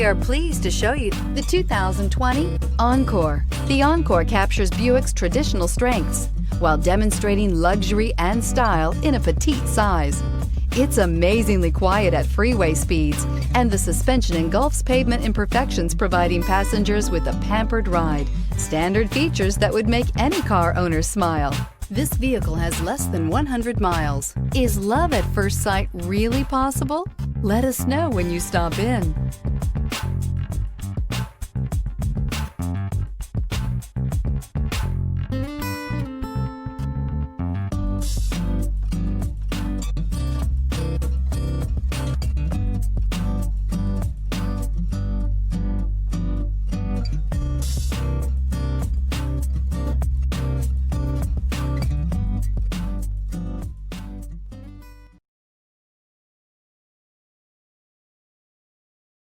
are pleased to show you the 2020 Encore. The Encore captures Buick's traditional strengths while demonstrating luxury and style in a petite size. It's amazingly quiet at freeway speeds, and the suspension engulfs pavement imperfections, providing passengers with a pampered ride. Standard features that would make any car owner smile. This vehicle has less than 100 miles. Is love at first sight really possible? Let us know when you stop in.